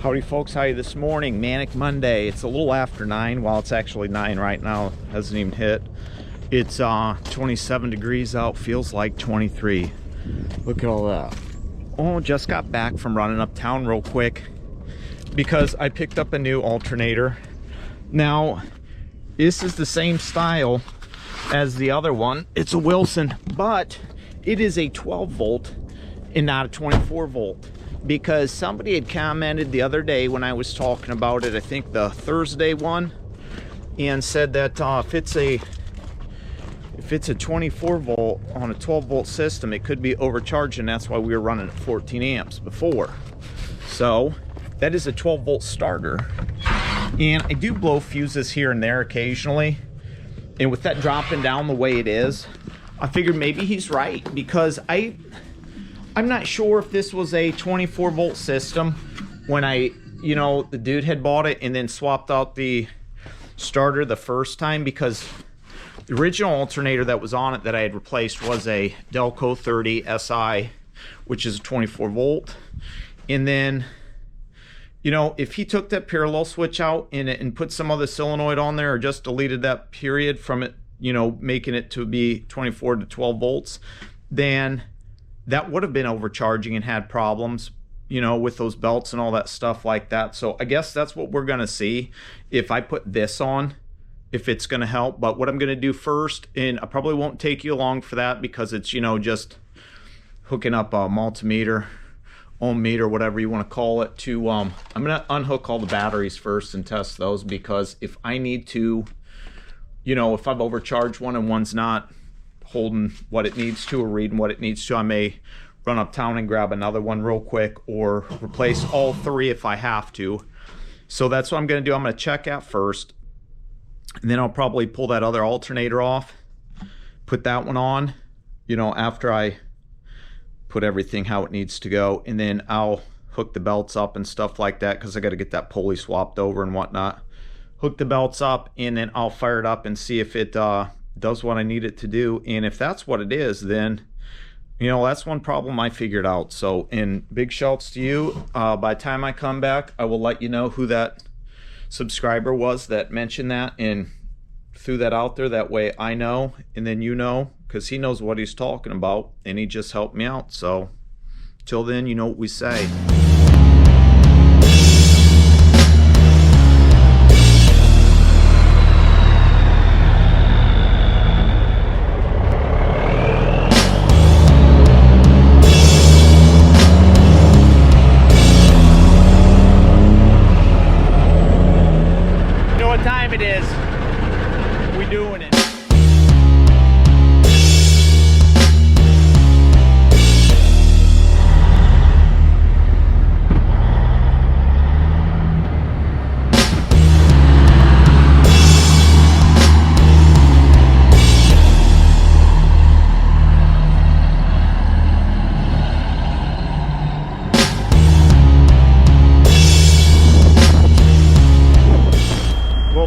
Howdy folks, how are you this morning? Manic Monday. It's a little after 9. Well, it's actually 9 right now. It hasn't even hit. It's 27 degrees out, feels like 23. Look at all that. Oh, just got back from running uptown real quick because I picked up a new alternator. Now, this is the same style as the other one. It's a Wilson, but it is a 12 volt and not a 24 volt. Because somebody had commented the other day when I was talking about it, I think the Thursday one, and said that if it's a 24 volt on a 12 volt system, it could be overcharging. That's why we were running at 14 amps before. So that is a 12 volt starter, and I do blow fuses here and there occasionally, and with that dropping down the way it is, I figured maybe he's right, because I'm not sure if this was a 24 volt system when the dude had bought it and then swapped out the starter the first time, because the original alternator that was on it that I had replaced was a Delco 30 SI, which is a 24 volt. And then, if he took that parallel switch out and put some other solenoid on there, or just deleted that period from it, making it to be 24 to 12 volts, then that would have been overcharging and had problems, with those belts and all that stuff like that. So I guess that's what we're gonna see if I put this on, if it's gonna help. But what I'm gonna do first, and I probably won't take you along for that, because it's, just hooking up a multimeter, ohm meter, whatever you want to call it, to I'm gonna unhook all the batteries first and test those, because if I need to, if I've overcharged one and one's not holding what it needs to or reading what it needs to, I may run uptown and grab another one real quick, or replace all three if I have to. So that's what I'm going to do. I'm going to check out first, and then I'll probably pull that other alternator off, put that one on, after I put everything how it needs to go, and then I'll hook the belts up and stuff like that, because I got to get that pulley swapped over and whatnot. Hook the belts up, and then I'll fire it up and see if it does what I need it to do. And if that's what it is, then that's one problem I figured out. So, and big shouts to you. By the time I come back, I will let you know who that subscriber was that mentioned that and threw that out there. That way I know, and then because he knows what he's talking about, and he just helped me out. So till then, you know what we say. It is. We doing it.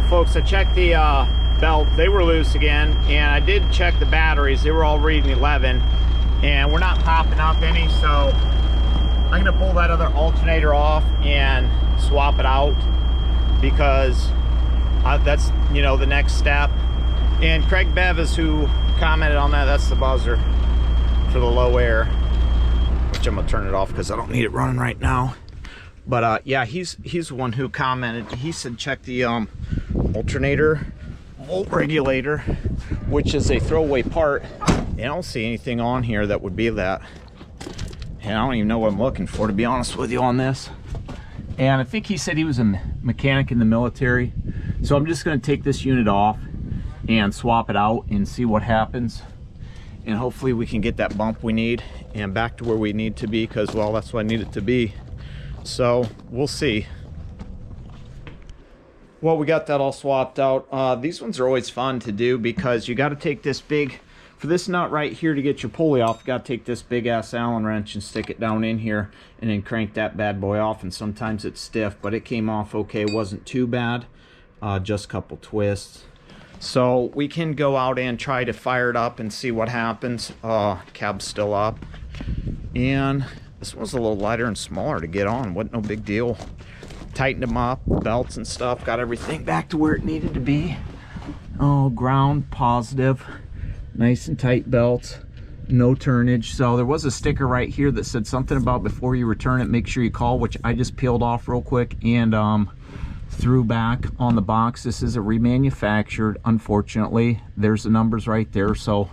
Folks, I checked the belt. They were loose again, and I did check the batteries. They were all reading 11, and we're not popping up any. So I'm gonna pull that other alternator off and swap it out, because that's the next step. And Craig Bev is who commented on that. That's the buzzer for the low air, which I'm gonna turn it off because I don't need it running right now. But yeah, he's the one who commented. He said check the alternator volt regulator, which is a throwaway part, and I don't see anything on here that would be that. And I don't even know what I'm looking for, to be honest with you, on this. And I think he said he was a mechanic in the military, so I'm just going to take this unit off and swap it out and see what happens, and hopefully we can get that bump we need and back to where we need to be, because, well, that's what I need it to be. So we'll see. Well, we got that all swapped out. These ones are always fun to do, because you got to take this big, for this nut right here to get your pulley off, you got to take this big ass Allen wrench and stick it down in here and then crank that bad boy off. And sometimes it's stiff, but it came off okay. It wasn't too bad, just a couple twists. So we can go out and try to fire it up and see what happens. Cab's still up, and this one's a little lighter and smaller to get on. What, no big deal. tightened them up, belts and stuff, got everything back to where it needed to be. Oh, ground positive, nice and tight belts, no turnage. So there was a sticker right here that said something about before you return it, make sure you call, which I just peeled off real quick and threw back on the box. This is a remanufactured, unfortunately. There's the numbers right there. So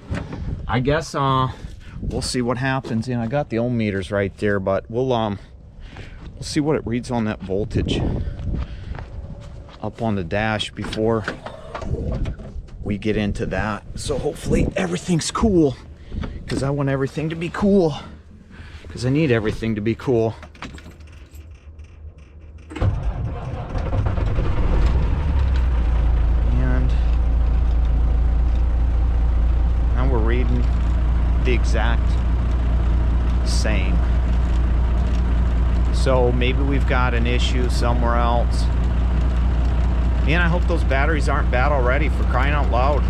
I guess we'll see what happens. And I got the ohm meters right there, but we'll see what it reads on that voltage up on the dash before we get into that. So hopefully everything's cool, because I want everything to be cool, because I need everything to be cool. And now we're reading the exact same. So maybe we've got an issue somewhere else. Man, I hope those batteries aren't bad already, for crying out loud.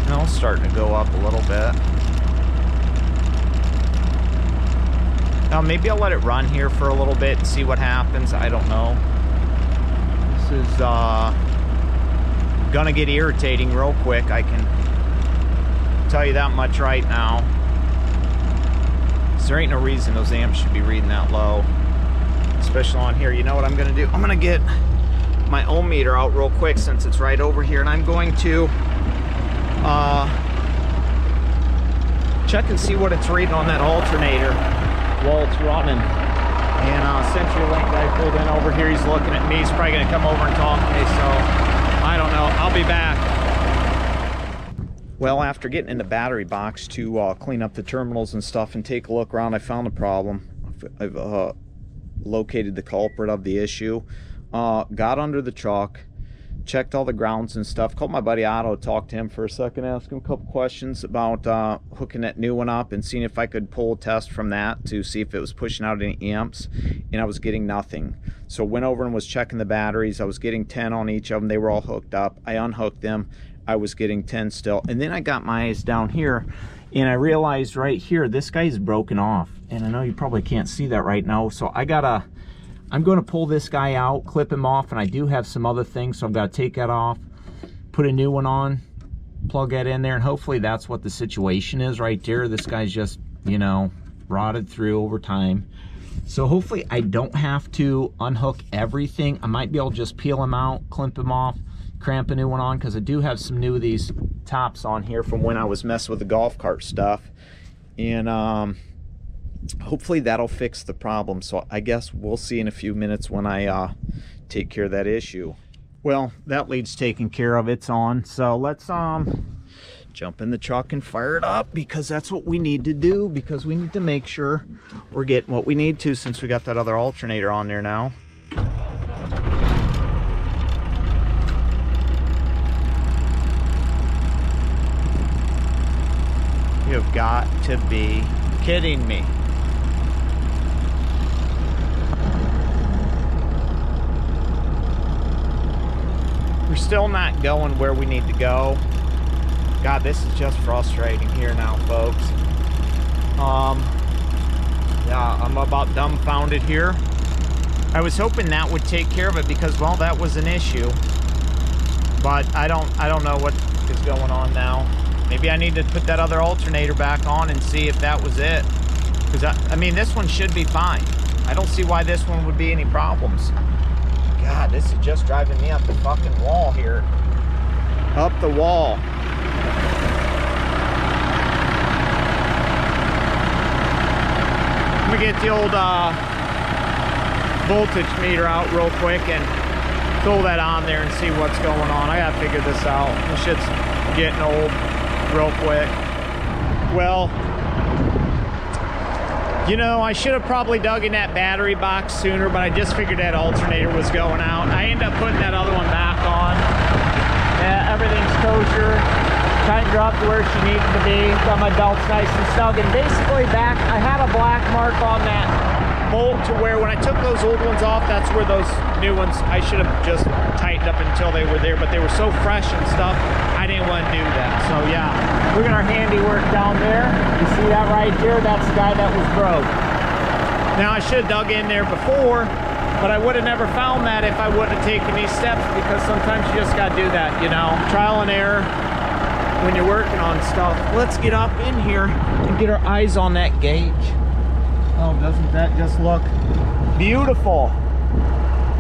Now it's starting to go up a little bit. Now maybe I'll let it run here for a little bit and see what happens. I don't know. This is gonna get irritating real quick. I can tell you that much right now. There ain't no reason those amps should be reading that low, especially on here. You know what I'm gonna do? I'm gonna get my ohm meter out real quick since it's right over here, and I'm going to check and see what it's reading on that alternator while it's running. And CenturyLink guy pulled in over here. He's looking at me. He's probably gonna come over and talk to me, so I don't know. I'll be back. Well, after getting in the battery box to clean up the terminals and stuff and take a look around, I found the problem. I've located the culprit of the issue. Got under the truck, checked all the grounds and stuff, called my buddy Otto, talked to him for a second, asked him a couple questions about hooking that new one up and seeing if I could pull a test from that to see if it was pushing out any amps, and I was getting nothing. So went over and was checking the batteries. I was getting 10 on each of them. They were all hooked up. I unhooked them. I was getting 10 still. And then I got my eyes down here and I realized right here, this guy's broken off. And I know you probably can't see that right now. So I'm going to pull this guy out, clip him off, and I do have some other things. So I've got to take that off, put a new one on, plug that in there, and hopefully that's what the situation is right there. This guy's just, you know, rotted through over time. So hopefully I don't have to unhook everything. I might be able to just peel him out, clip him off, cramp a new one on, because I do have some new of these tops on here from when I was messing with the golf cart stuff, and hopefully that'll fix the problem. So I guess we'll see in a few minutes when I take care of that issue. Well, that lead's taken care of. It's on. So let's jump in the truck and fire it up, because that's what we need to do, because we need to make sure we're getting what we need to, since we got that other alternator on there now. You've got to be kidding me. We're still not going where we need to go. God, this is just frustrating here now, folks. Yeah, I'm about dumbfounded here. I was hoping that would take care of it, because, well, that was an issue. But I don't know what is going on now. Maybe I need to put that other alternator back on and see if that was it. Because, I mean, this one should be fine. I don't see why this one would be any problems. God, this is just driving me up the fucking wall here. Up the wall. Let me get the old voltage meter out real quick and throw that on there and see what's going on. I gotta figure this out. This shit's getting old real quick. Well, you know, I should have probably dug in that battery box sooner, but I just figured that alternator was going out. I ended up putting that other one back on. Everything's kosher. Tightened her up to where she needed to be. Got my belts nice and snug. And basically back, I had a black mark on that bolt to where when I took those old ones off, that's where those new ones, I should have just tightened up until they were there, but they were so fresh and stuff, I didn't want to do that. So yeah, look at our handiwork down there. You see that right there? That's the guy that was broke. Now I should have dug in there before, but I would have never found that if I wouldn't have taken these steps, because sometimes you just got to do that, you know, trial and error when you're working on stuff. Let's get up in here and get our eyes on that gauge. Oh, doesn't that just look beautiful?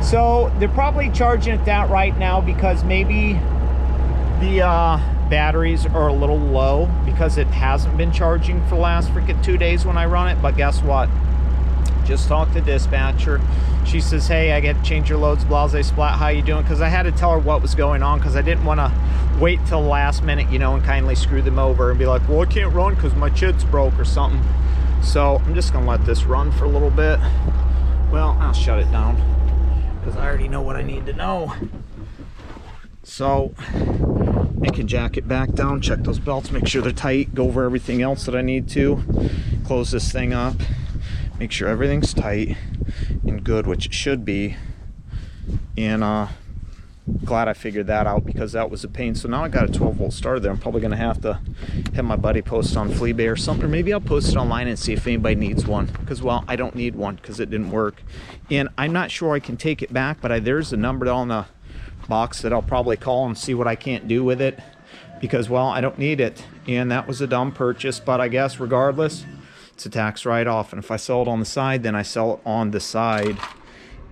So they're probably charging it that right now because maybe the batteries are a little low because it hasn't been charging for the last freaking 2 days when I run it. But guess what? Just talked to dispatcher. She says, hey, I got to change your loads, blase splat, how you doing? Because I had to tell her what was going on because I didn't want to wait till the last minute, you know, and kindly screw them over and be like, well, I can't run because my chit's broke or something. So I'm just gonna let this run for a little bit. Well, I'll shut it down because I already know what I need to know. So I can jack it back down, check those belts, make sure they're tight, go over everything else that I need to, close this thing up, make sure everything's tight and good, which it should be. And glad I figured that out because that was a pain. So now I got a 12-volt starter there. I'm probably gonna have to have my buddy post on Fleabay or something, or maybe I'll post it online and see if anybody needs one, because well, I don't need one because it didn't work. And I'm not sure I can take it back, but there's a number on the box that I'll probably call and see what I can't do with it, because well, I don't need it. And that was a dumb purchase, but I guess regardless, it's a tax write-off. And if I sell it on the side, then I sell it on the side.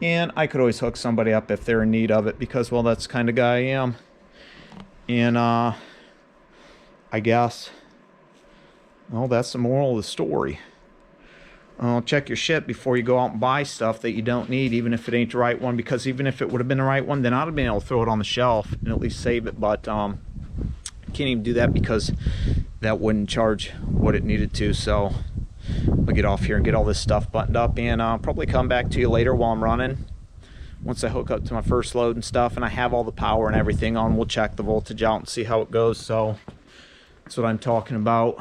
And I could always hook somebody up if they're in need of it, because, well, that's the kind of guy I am. And, I guess, well, that's the moral of the story. Check your shit before you go out and buy stuff that you don't need, even if it ain't the right one, because even if it would have been the right one, then I'd have been able to throw it on the shelf and at least save it. But, I can't even do that because that wouldn't charge what it needed to, so I'll get off here and get all this stuff buttoned up, and I'll probably come back to you later while I'm running. Once I hook up to my first load and stuff and I have all the power and everything on, we'll check the voltage out and see how it goes. So that's what I'm talking about.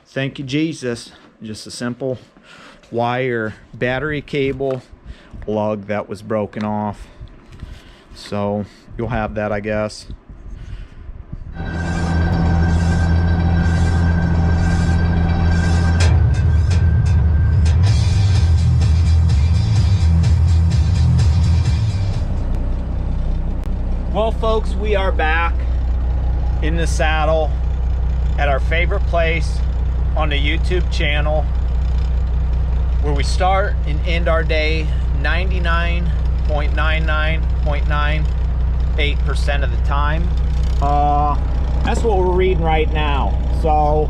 Thank you, Jesus. Just a simple wire battery cable lug that was broken off. So you'll have that, I guess. Well, folks, we are back in the saddle at our favorite place on the YouTube channel, where we start and end our day 99.99.98% of the time. That's what we're reading right now. So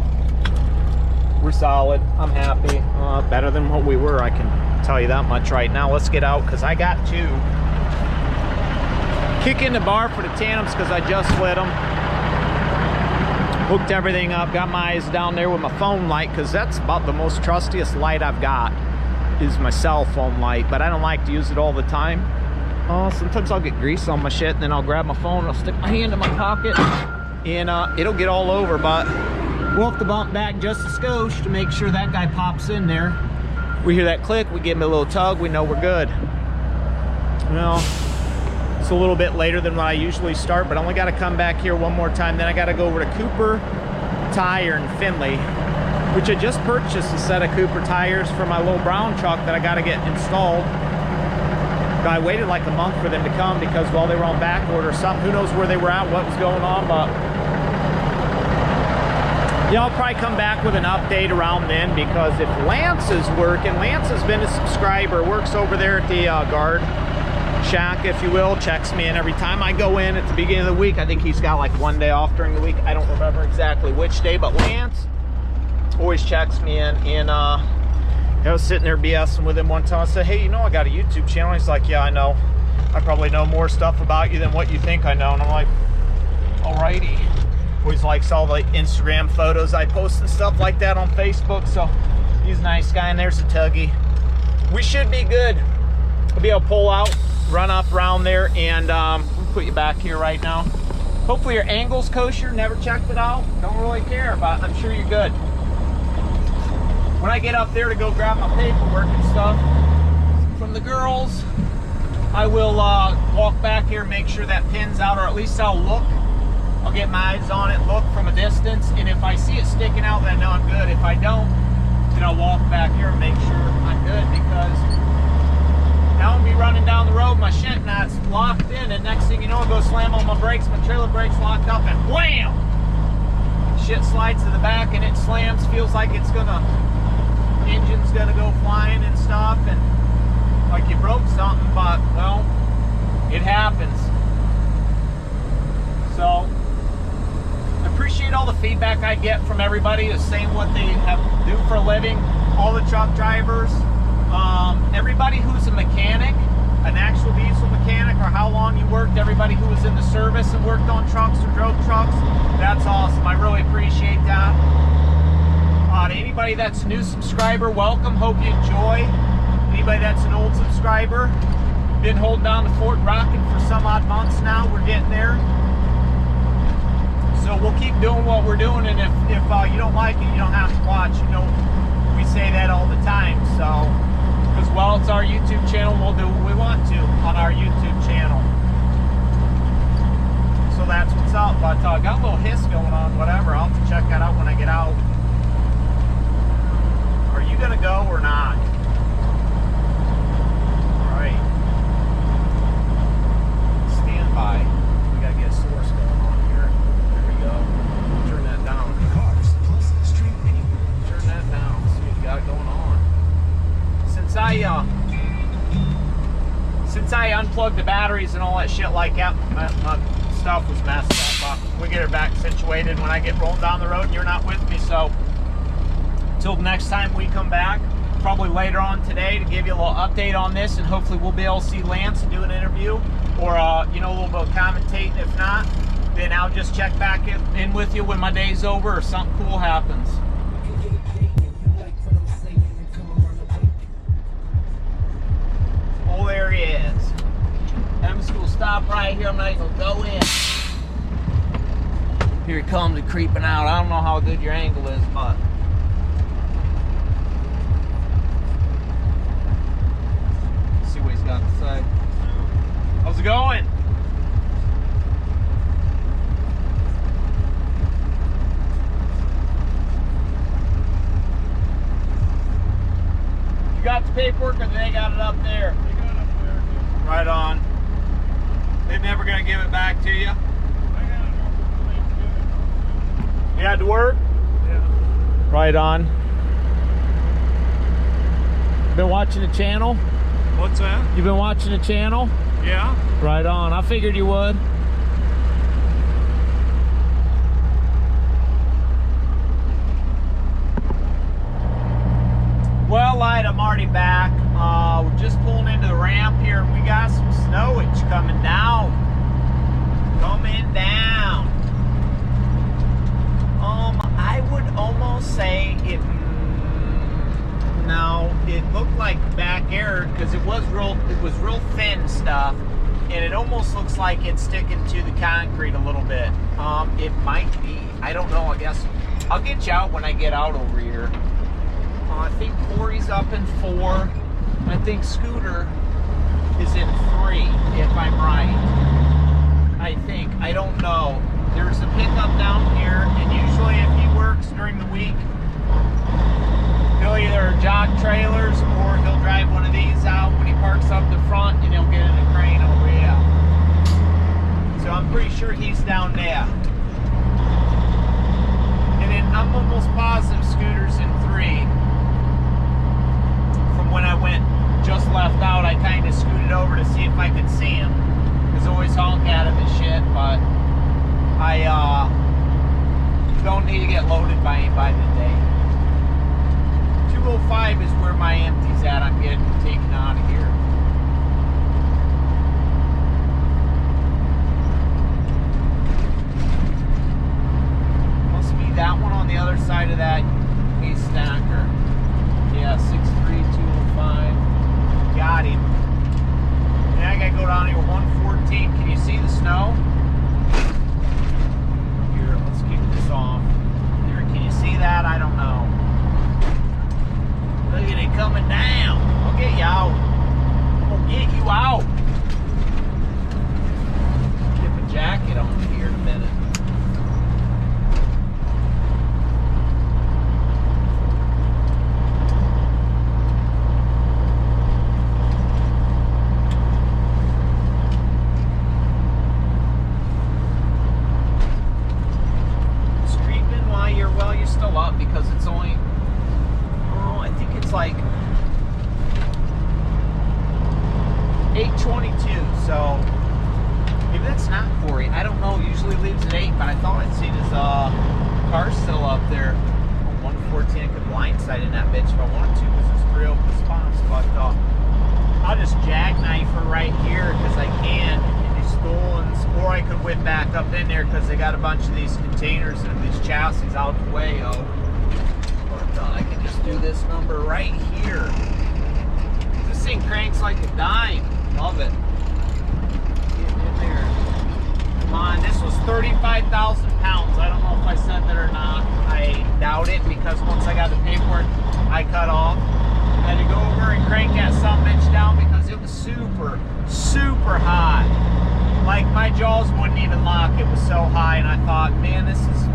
we're solid. I'm happy. Better than what we were, I can tell you that much right now. Let's get out because I got to kick in the bar for the tandems because I just lit them. Hooked everything up, got my eyes down there with my phone light, because that's about the most trustiest light I've got, is my cell phone light, but I don't like to use it all the time. Sometimes I'll get grease on my shit, and then I'll grab my phone, I'll stick my hand in my pocket, and it'll get all over. But we'll have to bump back just a skosh to make sure that guy pops in there. We hear that click, we give him a little tug, we know we're good. Well, it's a little bit later than when I usually start, but I only got to come back here one more time. Then I got to go over to Cooper Tire in Findlay, which I just purchased a set of Cooper tires for my little brown truck that I got to get installed. But I waited like a month for them to come because, well, they were on back order or something. Who knows where they were at, what was going on, but yeah, I'll probably come back with an update around then, because if Lance is working, Lance has been a subscriber, works over there at the guard shack, if you will, checks me in every time I go in at the beginning of the week. I think he's got like one day off during the week. I don't remember exactly which day, but Lance always checks me in. And I was sitting there BSing with him one time. I said, hey, you know, I got a YouTube channel. He's like, yeah, I know. I probably know more stuff about you than what you think I know. And I'm like, alrighty. Always likes all the Instagram photos I post and stuff like that on Facebook. So he's a nice guy. And there's a Tuggy. We should be good. We'll be able to pull out, run up around there, and we'll put you back here right now. Hopefully your angle's kosher. Never checked it out. Don't really care, but I'm sure you're good. when I get up there to go grab my paperwork and stuff from the girls, I will walk back here and make sure that pin's out, or at least I'll look. I'll get my eyes on it, look from a distance, and if I see it sticking out, then I know I'm good. If I don't, then I'll walk back here and make sure I'm good, because now I'm gonna be running down the road, my shank knot's locked in, and next thing you know, I go slam on my brakes, my trailer brakes locked up, and wham! Shit slides to the back and it slams, feels like it's gonna, engine's gonna go flying and stuff, and like you broke something, but well, it happens. So I appreciate all the feedback I get from everybody who's saying what they do for a living, all the truck drivers, everybody who's a mechanic, an actual diesel mechanic, or how long you worked, everybody who was in the service and worked on trucks or drove trucks, that's awesome. I really appreciate that. To anybody that's a new subscriber, welcome, hope you enjoy. Anybody that's an old subscriber, been holding down the fort, rocking for some odd months now, we're getting there. So we'll keep doing what we're doing, and if you don't like it, you don't have to watch. You know, we say that all the time. So, because well, it's our YouTube channel, we'll do what we want to on our YouTube channel. So that's what's up. But got a little hiss going on, whatever. I'll have to check that out when I get out. Are you gonna go or not? All right. Stand by. We gotta get a source going on here. There we go. Turn that down. Turn that down. See what you got going on. Since I unplugged the batteries and all that shit like that, my stuff was messed up. We get her back situated when I get rolling down the road and you're not with me. So till the next time we come back, probably later on today, to give you a little update on this, and hopefully we'll be able to see Lance and do an interview, or you know, a little bit of commentating. If not, then I'll just check back in with you when my day's over or something cool happens. Oh, there he is. I'm just gonna stop right here. I'm not even gonna go in. Here he comes, creeping out. I don't know how good your angle is, but let's see what he's got to say. How's it going? You got the paperwork, or they got it up there? They got it up there. Right on. They're never gonna give it back to you? You had to work? Yeah. Right on. Been watching the channel? What's that? You been watching the channel? Yeah. Right on. I figured you would. Well, light, I'm already back. We're just pulling into the ramp here, and we got some snowage coming down. Coming down. I would almost say it. No, it looked like back air because it was real thin stuff, and it almost looks like it's sticking to the concrete a little bit. It might be. I don't know. I guess I'll get you out when I get out over here. I think Corey's up in 4. I think Scooter is in 3, if I'm right. I think. I don't know. There's a pickup down here, and usually if he works during the week, he'll either jog trailers or he'll drive one of these out when he parks up the front, and he'll get in a crane over here. So I'm pretty sure he's down there. And then I'm almost positive Scooter's in 3. From when I went, just left out, I kind of scooted over to see if I could see him. Because I always honk at him and shit, but I don't need to get loaded by anybody today. 205 is where my empty's at. I'm getting taken out of here. Must be that one on the other side of that hay stacker. Yeah, 63205. Got him. And I gotta go down here 114. Can you see the snow? Here, let's kick this off. There, can you see that? I don't know. 14, I could blindside in that bitch if I wanted to, because it's 3 open spots. But I'll just jackknife her right here because I can in these stolens, or I could whip back up in there because they got a bunch of these containers and these chassis out the way. But I can just do this number right here. This thing cranks like a dime. Love it. Getting in there. Come on, this was 35,000 pounds. I don't know if I said that or not. I doubt it, because once I got the paperwork I cut off, I had to go over and crank that sumbitch down because it was super, super high. Like, my jaws wouldn't even lock. It was so high, and I thought, man, this is,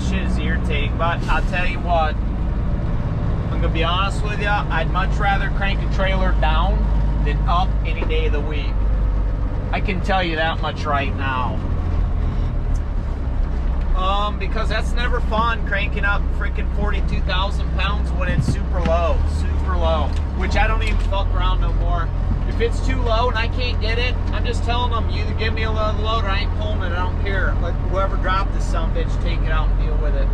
shit is irritating. But I'll tell you what, I'm gonna be honest with you, I'd much rather crank a trailer down than up any day of the week. I can tell you that much right now. Because that's never fun, cranking up freaking 42,000 pounds when it's super low, which I don't even fuck around no more. If it's too low and I can't get it, I'm just telling them, you either give me a load or I ain't pulling it, I don't care. Let whoever dropped this sumbitch take it out and deal with it.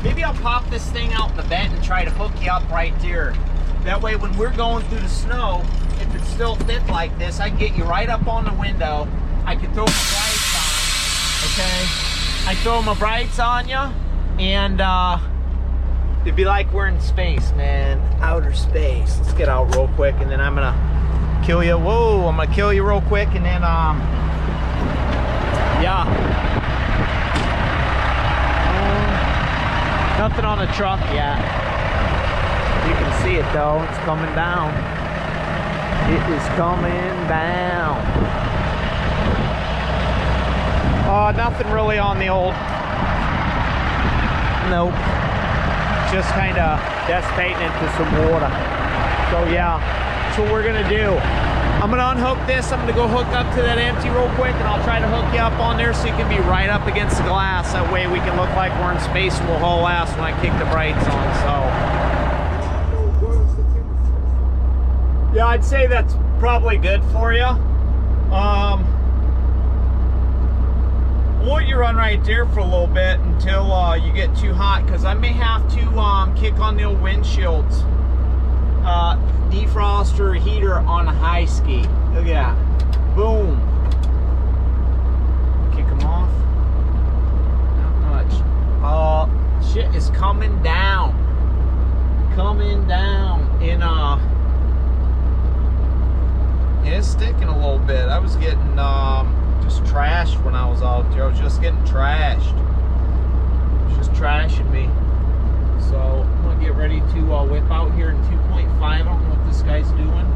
Maybe I'll pop this thing out in the vent and try to hook you up right there. That way when we're going through the snow, if it's still thick like this, I can get you right up on the window. I can throw my brights on, okay? I throw my brights on you, and it'd be like we're in space, man. Outer space. Let's get out real quick, and then I'm gonna kill you. Whoa, I'm gonna kill you real quick, and then, yeah. Nothing on the truck yet. You can see it though, it's coming down. It is coming down. Nothing really on the old. Nope. Just kind of dissipating into some water. So yeah, that's what we're gonna do. I'm gonna unhook this, I'm gonna go hook up to that empty real quick, and I'll try to hook you up on there so you can be right up against the glass. That way we can look like we're in space and we'll haul ass when I kick the brights on, so. Yeah, I'd say that's probably good for you. We'll let you run right there for a little bit until you get too hot, because I may have to kick on the old windshields. Defroster heater on a high ski. Look at that. Boom. Kick them off. Not much. Shit is coming down. Coming down. And it's sticking a little bit. I was getting just trashed when I was out there. I was just getting trashed. It was just trashing me. So I'm gonna get ready to whip out here in 2.5. I don't know what this guy's doing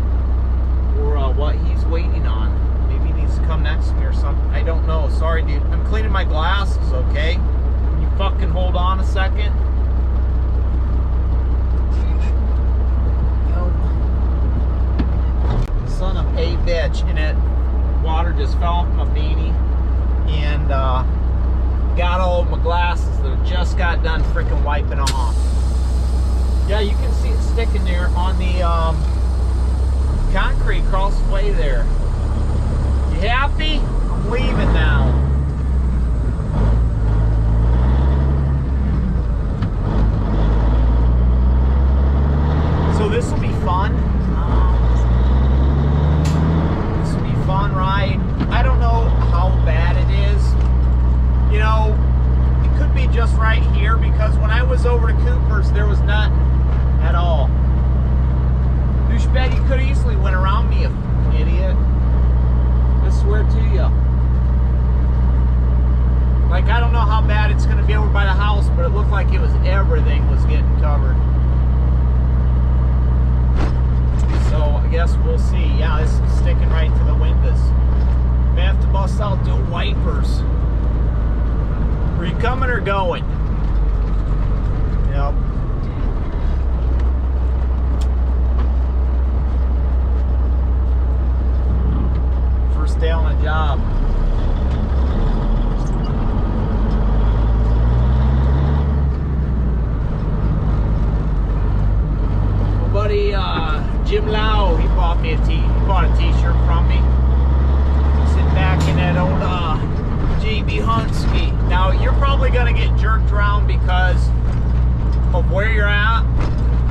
or what he's waiting on. Maybe he needs to come next to me or something. I don't know. Sorry, dude. I'm cleaning my glasses, okay? Can you fucking hold on a second? Son of a bitch. And that water just fell off my beanie. And got all of my glasses that I just got done freaking wiping off. Yeah, you can see it sticking there on the concrete across the way there. You happy? I'm leaving now. So this will be fun. This will be a fun ride. I don't know how bad it is. You know, it could be just right here, because when I was over to Cooper's, there was nothing at all. Douchebag, you could easily went around me, you idiot. I swear to you. Like, I don't know how bad it's going to be over by the house, but it looked like it was, everything was getting covered. see. Yeah, this is sticking right to the windows. May have to bust out the wipers. Are you coming or going? Yep. First day on the job. My buddy Jim Lau, he bought a t-shirt from me. Sitting back in that old JB Hunsky. Now you're probably gonna get jerked around because of where you're at,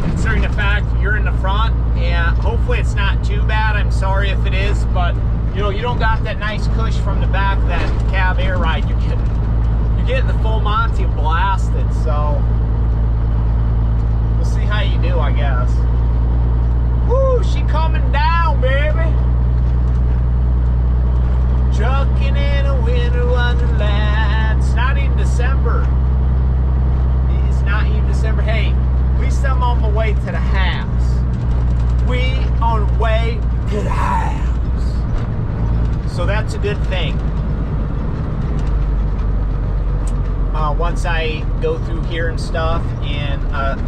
considering the fact you're in the front, and hopefully it's not too bad. I'm sorry if it is, but you know, you don't got that nice cush from the back of that cab air ride. You're getting the full Monty blasted, so we'll see how you do, I guess. Woo, she coming down, baby. Trucking in a winter wonderland. It's not even December. It's not even December. Hey, at least I'm on my way to the house. We on the way to the house. So that's a good thing. Once I go through here and stuff and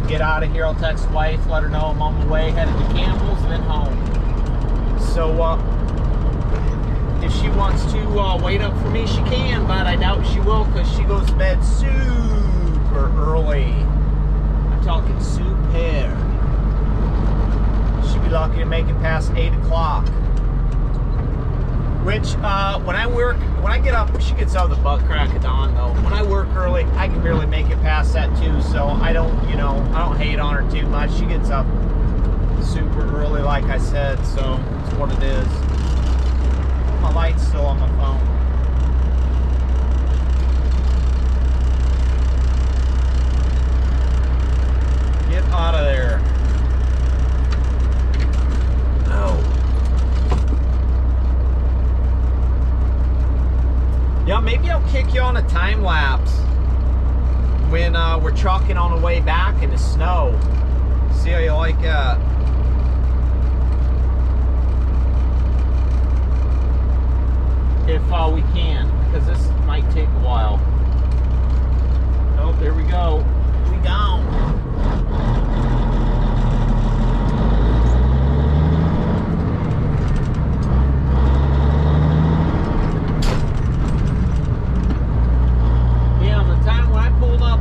get out of here, I'll text wife, let her know I'm on my way, headed to Campbell's, and then home. So if she wants to wait up for me, she can, but I doubt she will because she goes to bed super early. I'm talking super. She'd be lucky to make it past 8 o'clock. Which, when I get up, she gets out of the butt crack of dawn though. When I work early, I can barely make it past that too, so I don't hate on her too much. She gets up super early, like I said, so it's what it is. My light's still on my phone. Get out of there. No. Yeah, maybe I'll kick you on a time lapse when we're trucking on the way back in the snow. See how you like that. If we can, because this might take a while. Oh, there we go. We gone.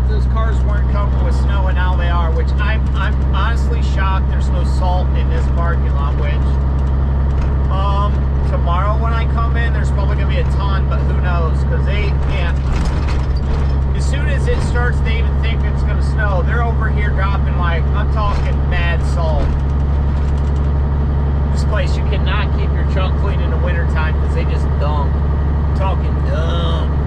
Those cars weren't covered with snow, and now they are, which I'm honestly shocked there's no salt in this parking lot, which tomorrow when I come in there's probably gonna be a ton, but who knows, because they can't, as soon as it starts they even think it's gonna snow, they're over here dropping, like, I'm talking mad salt. This place, you cannot keep your truck clean in the wintertime because they just dump. I'm talking dumb.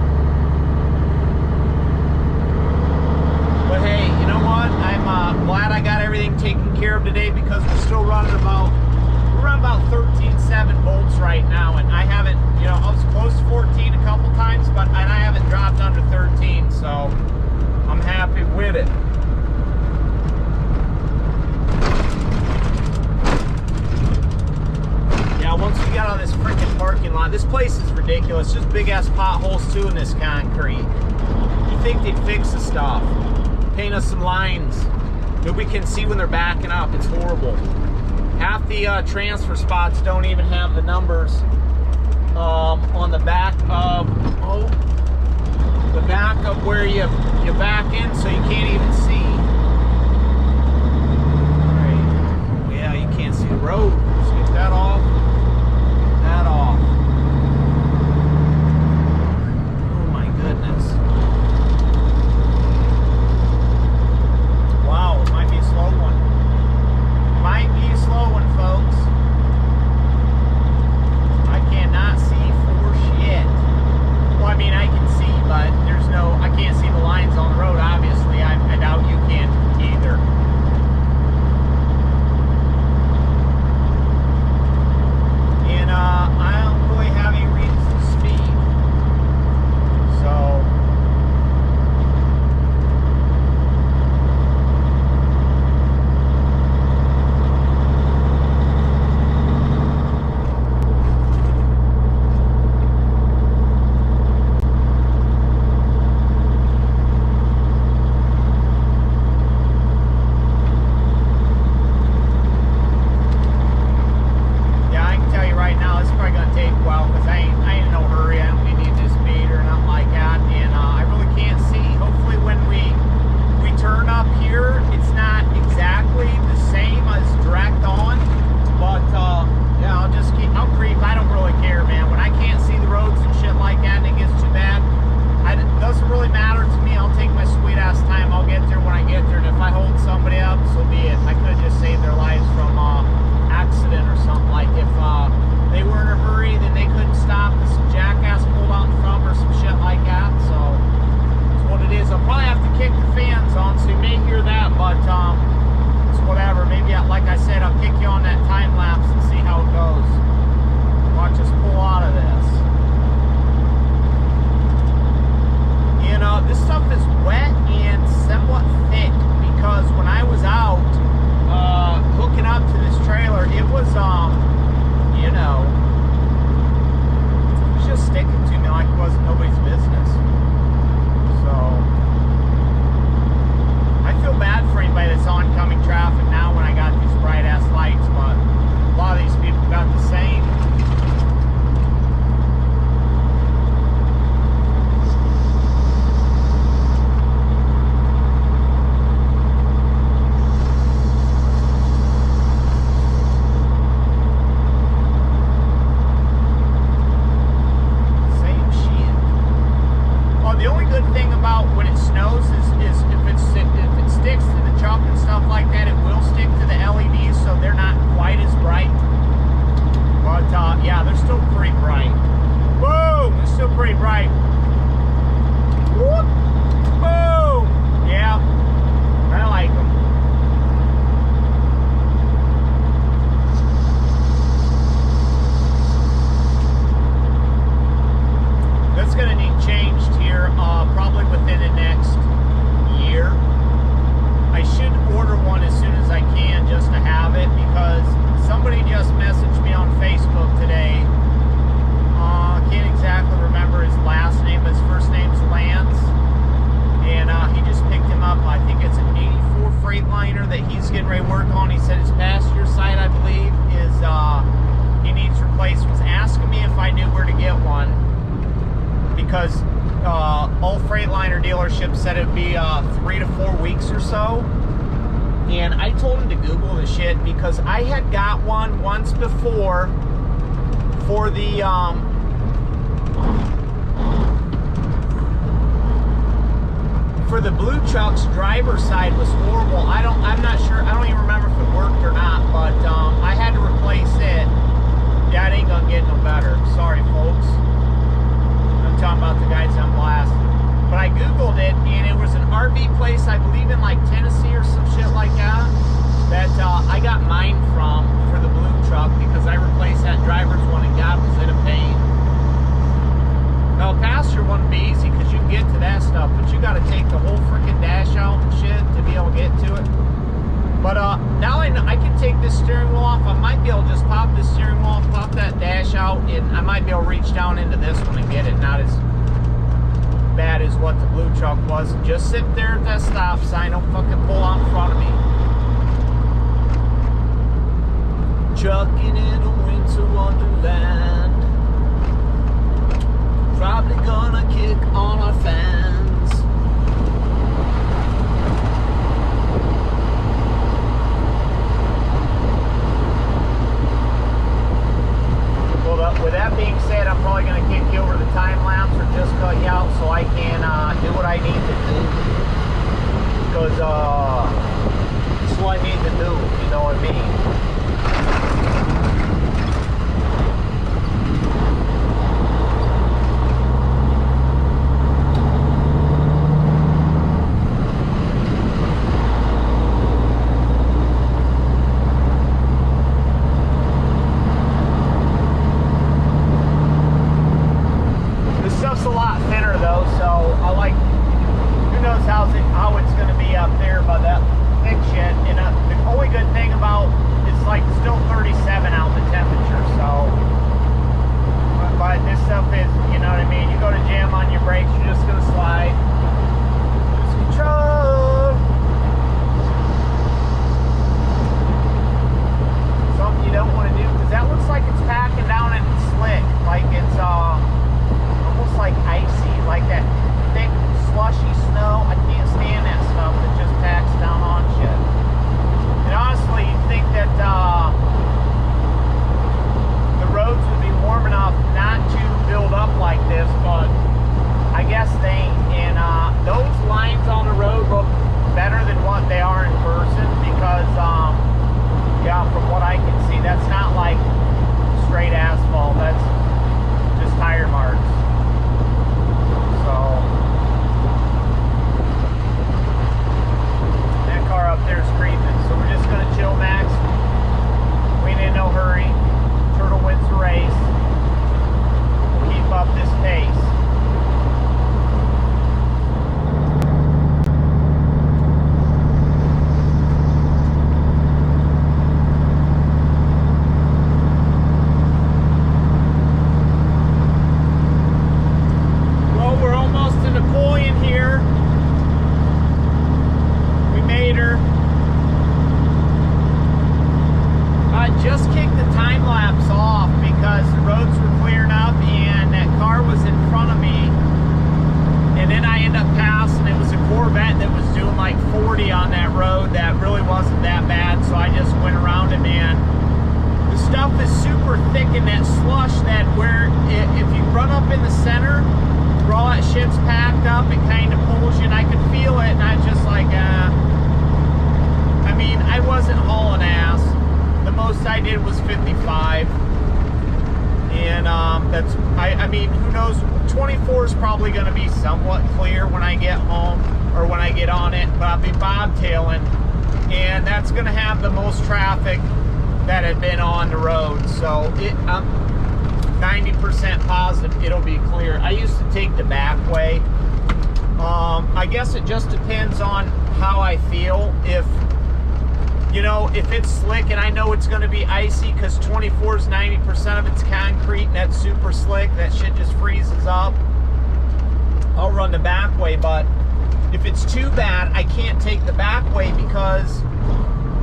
But hey, you know what? I'm glad I got everything taken care of today because we're still running about 13.7 volts right now, and I haven't, I was close to 14 a couple times, but I haven't dropped under 13, so I'm happy with it. Yeah, once we got on this freaking parking lot, this place is ridiculous. Just big ass potholes too in this concrete. You think they'd fix the stuff? Paint us some lines. Nobody can see when they're backing up. It's horrible. Half the transfer spots don't even have the numbers on the back of where you back in, so you can't even see. All right. Yeah, you can't see the road. Just get that off. That off. Oh my goodness. Wow, it might be a slow one. Might be a slow one, folks. I cannot see for shit. Well, I mean, I can see, but I can't see the lines on the road, obviously. I doubt you because all Freightliner dealerships said it'd be 3 to 4 weeks or so. And I told him to Google the shit because I had got one once before for the blue truck's driver's side was horrible. I'm not sure, I don't even remember if it worked or not, but I had to replace it. Yeah, it ain't gonna get no better. Sorry, folks. I'm talking about the guys on blast. But I Googled it, and it was an RV place, I believe in like Tennessee or some shit like that, that I got mine from for the blue truck because I replaced that driver's one, and God was in a pain. Now, a passenger wouldn't be easy because you can get to that stuff, but you got to take the whole freaking dash out and shit to be able to get to it. But now I know I can take this steering wheel off. I might be able to just pop this steering wheel off, pop that dash out, and I might be able to reach down into this one and get it. Not as bad as what the blue truck was. Just sit there at that stop sign. Don't fucking pull out in front of me. Trucking in a winter wonderland. Probably gonna kick on our fans. Well, with that being said, I'm probably gonna kick you over the time lapse or just cut you out so I can do what I need to do. Because it's what I need to do, you know what I mean? I mean, who knows, 24 is probably going to be somewhat clear when I get home or when I get on it, but I'll be bobtailing, and that's going to have the most traffic that had been on the road, so I'm 90% positive it'll be clear. I used to take the back way. I guess it just depends on how I feel. If, you know, if it's slick and I know it's going to be icy, because 24 is 90% of it's concrete and that's super slick, that shit just freezes up, I'll run the back way. But if it's too bad, I can't take the back way because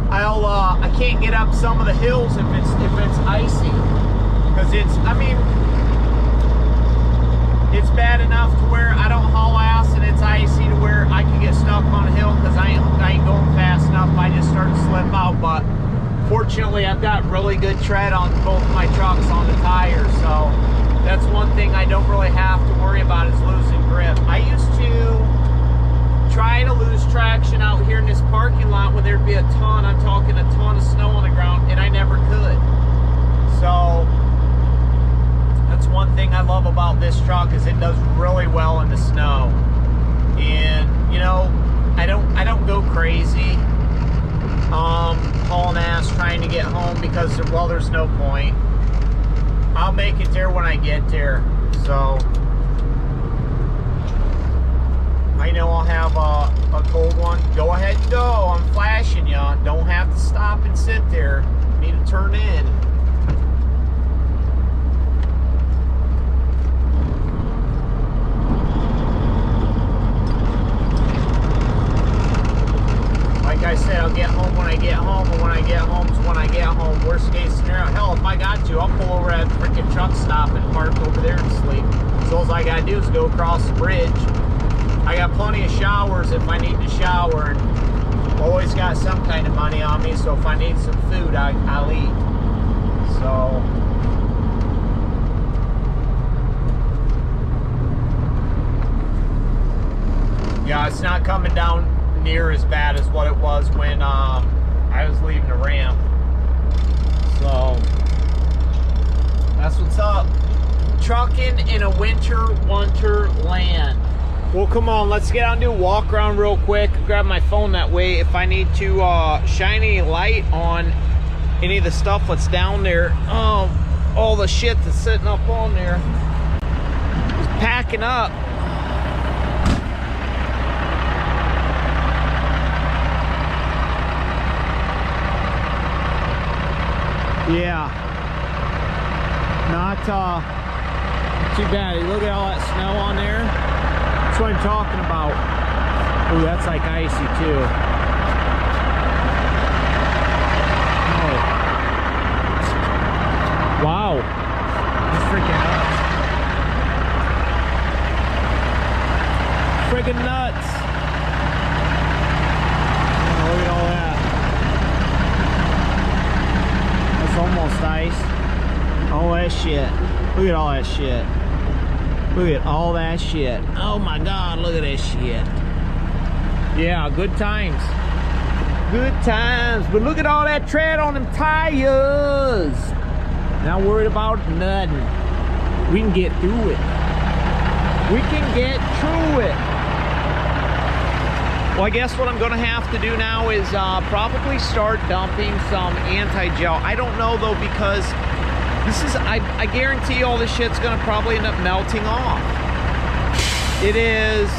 I can't get up some of the hills if it's icy, because it's, I mean, It's bad enough to where I don't haul ass and it's icy to where I can get stuck on a hill because I ain't going fast enough. I just start to slip out, but fortunately I've got really good tread on both my trucks on the tires, so that's one thing I don't really have to worry about is losing grip. I used to try to lose traction out here in this parking lot when there'd be a ton, I'm talking a ton of snow on the ground, and I never could. So that's one thing I love about this truck is it does really well in the snow. And you know, I don't go crazy hauling ass trying to get home because, well, there's no point. I'll make it there when I get there. So I know I'll have a cold one. Go ahead and go. I'm flashing you. Don't have to stop and sit there. Need to turn in. Like I said, I'll get home when I get home, and when I get home is when I get home. Worst case scenario, hell, if I got to, I'll pull over at a freaking truck stop and park over there and sleep. So all I gotta do is go across the bridge. I got plenty of showers if I need to shower, and always got some kind of money on me, so if I need some food, I'll eat. So yeah, it's not coming down near as bad as what it was when I was leaving the ramp. So that's what's up. Trucking in a winter wonderland. Well, come on, let's get out and do a walk around real quick. Grab my phone that way if I need to shine any light on any of the stuff that's down there. All the shit that's sitting up on there is packing up. Yeah, not too bad. Look at all that snow on there. That's what I'm talking about. Oh, that's like icy too. Oh. Wow. That's freaking nuts. Freaking nuts. Oh, look at all that. That's almost ice. All that shit. Look at all that shit. Look at all that shit. Oh my God, look at this shit. Yeah, good times. Good times. But look at all that tread on them tires. Not worried about nothing. We can get through it. We can get through it. Well, I guess what I'm going to have to do now is probably start dumping some anti-gel. I don't know though, because this is, I guarantee all this shit's going to probably end up melting off. It is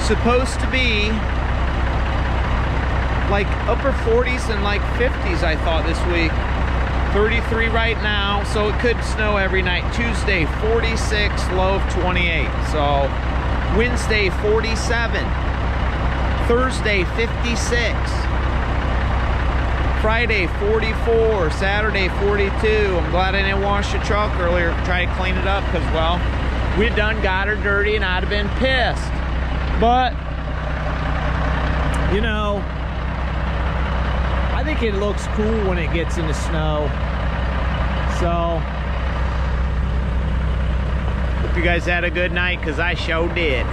supposed to be like upper 40s and like 50s, I thought, this week. 33 right now, so it could snow every night. Tuesday, 46, low of 28. So Wednesday, 47. Thursday, 56. Friday, 44. Saturday, 42. I'm glad I didn't wash the truck earlier, try to clean it up, because, well, we done got her dirty and I'd have been pissed. But, you know, I think it looks cool when it gets in the snow. So, hope you guys had a good night, because I sure did.